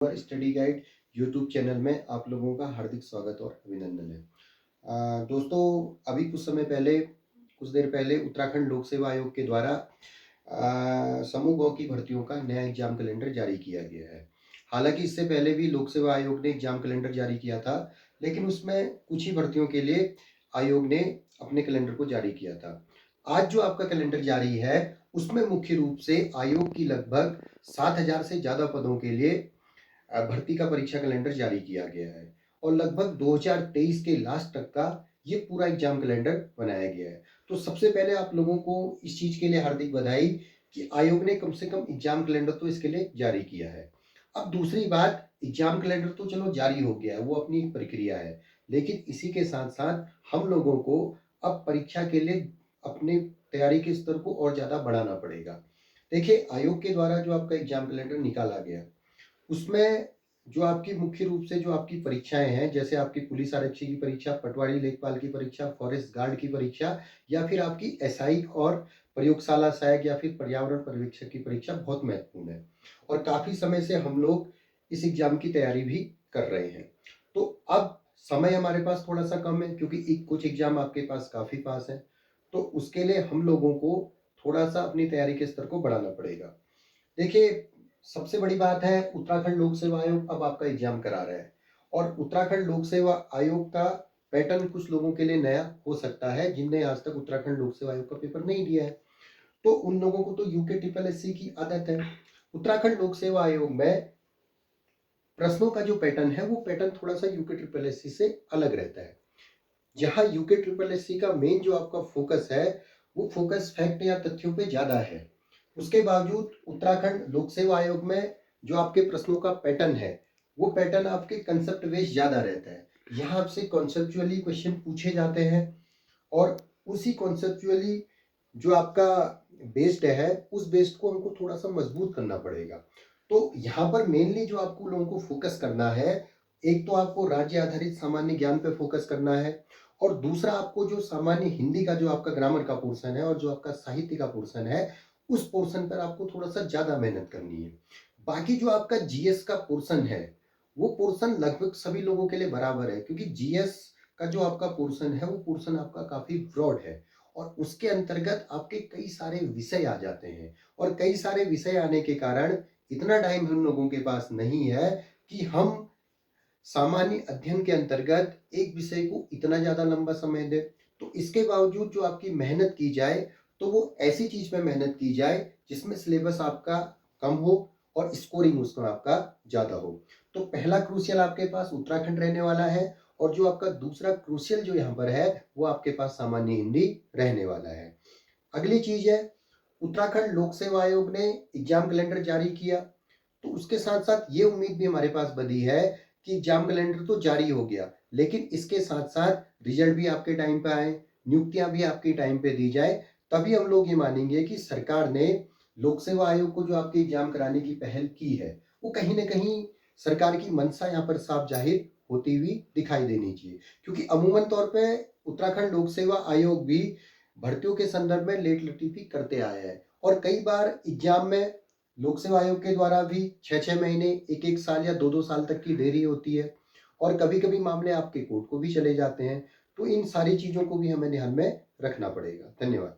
और study guide YouTube channel में आप लोगों का हार्दिक स्वागत और अभिनंदन है। दोस्तों, अभी कुछ देर पहले उत्तराखंड लोक सेवा आयोग के द्वारा समूह ग की भर्तियों का नया एग्जाम कैलेंडर जारी किया गया है। हालांकि इससे पहले भी लोक सेवा आयोग ने एग्जाम कैलेंडर जारी किया था, लेकिन उसमें कुछ ही भर्तियों के लिए आयोग ने अपने कैलेंडर को जारी किया था। आज जो आपका कैलेंडर जारी है उसमें मुख्य रूप से आयोग की लगभग 7,000 से ज़्यादा पदों के लिए भर्ती का परीक्षा कैलेंडर जारी किया गया है और लगभग 2023 के लास्ट तक का ये पूरा एग्जाम कैलेंडर बनाया गया है। तो सबसे पहले आप लोगों को इस चीज के लिए हार्दिक बधाई कि आयोग ने कम से कम एग्जाम कैलेंडर तो इसके लिए जारी किया है। अब दूसरी बात, एग्जाम कैलेंडर तो चलो जारी हो गया है, वो अपनी एक प्रक्रिया है, लेकिन इसी के साथ साथ हम लोगों को अब परीक्षा के लिए अपने तैयारी के स्तर को और ज्यादा बढ़ाना पड़ेगा। देखिए, आयोग के द्वारा जो आपका एग्जाम कैलेंडर निकाला गया उसमें जो आपकी मुख्य रूप से जो आपकी परीक्षाएं हैं, जैसे आपकी पुलिस आरक्षी की परीक्षा, पटवारी लेखपाल की परीक्षा, फॉरेस्ट गार्ड की परीक्षा या फिर आपकी एसआई और प्रयोगशाला सहायक या फिर पर्यावरण पर्यवेक्षक की परीक्षा बहुत महत्वपूर्ण है और काफी समय से हम लोग इस एग्जाम की तैयारी भी कर रहे हैं। तो अब समय हमारे पास थोड़ा सा कम है क्योंकि कुछ एग्जाम आपके पास काफी पास है, तो उसके लिए हम लोगों को थोड़ा सा अपनी तैयारी के स्तर को बढ़ाना पड़ेगा। देखिए, सबसे बड़ी बात है, उत्तराखंड लोक सेवा आयोग अब आपका एग्जाम करा रहा है और उत्तराखंड लोक सेवा आयोग का पैटर्न कुछ लोगों के लिए नया हो सकता है जिनने आज तक उत्तराखंड लोक सेवा आयोग का पेपर नहीं दिया है। तो उन लोगों को तो यूके ट्रिपल एससी की आदत है। उत्तराखंड लोक सेवा आयोग में प्रश्नों का जो पैटर्न है वो पैटर्न थोड़ा सा यूके ट्रिपल एससी से अलग रहता है। जहां यूके ट्रिपल एससी का मेन जो आपका फोकस है वो फोकस फैक्ट या तथ्यों पे ज्यादा है, उसके बावजूद उत्तराखंड लोक सेवा आयोग में जो आपके प्रश्नों का पैटर्न है वो पैटर्न आपके कंसेप्ट बेस्ड ज्यादा रहता है। यहाँ आपसे कॉन्सेप्चुअली क्वेश्चन पूछे जाते हैं और उसी कॉन्सेप्चुअली जो आपका बेस्ड है उस बेस्ड को हमको थोड़ा सा मजबूत करना पड़ेगा। तो यहाँ पर मेनली जो आपको लोगों को फोकस करना है, एक तो आपको राज्य आधारित सामान्य ज्ञान पे फोकस करना है और दूसरा आपको जो सामान्य हिंदी का जो आपका ग्रामर का पोर्शन है और जो आपका साहित्य का पोर्शन है उस पोर्शन पर आपको थोड़ा सा ज्यादा मेहनत करनी है। बाकी जो आपका जीएस का पोर्शन है वो पोर्शन लगभग सभी लोगों के लिए बराबर है, क्योंकि जीएस का जो आपका पोर्शन है वो पोर्शन आपका काफी ब्रॉड है और उसके अंतर्गत आपके कई सारे विषय आ जाते हैं और कई सारे विषय आने के कारण इतना टाइम हम लोगों के पास नहीं है कि हम सामान्य अध्ययन के अंतर्गत एक विषय को इतना ज्यादा लंबा समय दे। तो इसके बावजूद जो आपकी मेहनत की जाए तो वो ऐसी चीज में मेहनत की जाए जिसमें सिलेबस आपका कम हो और स्कोरिंग उसमें आपका ज्यादा हो। तो पहला क्रूशियल आपके पास उत्तराखंड रहने वाला है और जो आपका दूसरा क्रूशियल जो यहाँ पर है वो आपके पास सामान्य हिंदी रहने वाला है। अगली चीज है, उत्तराखंड लोक सेवा आयोग ने एग्जाम कैलेंडर जारी किया तो उसके साथ साथ ये उम्मीद भी हमारे पास बनी है कि एग्जाम कैलेंडर तो जारी हो गया, लेकिन इसके साथ साथ रिजल्ट भी आपके टाइम पे आए, नियुक्तियां भी आपके टाइम पे दी जाए, तभी हम लोग ये मानेंगे कि सरकार ने लोक सेवा आयोग को जो आपके एग्जाम कराने की पहल की है वो कहीं ना कहीं सरकार की मंशा यहाँ पर साफ जाहिर होती हुई दिखाई देनी चाहिए। क्योंकि अमूमन तौर पे उत्तराखंड लोक सेवा आयोग भी भर्तियों के संदर्भ में लेट लतीफी करते आया है और कई बार एग्जाम में लोक सेवा आयोग के द्वारा भी 6-6 महीने, 1-1 साल या 2-2 साल तक की देरी होती है और कभी कभी मामले आपके कोर्ट को भी चले जाते हैं। तो इन सारी चीजों को भी हमें ध्यान में रखना पड़ेगा। धन्यवाद।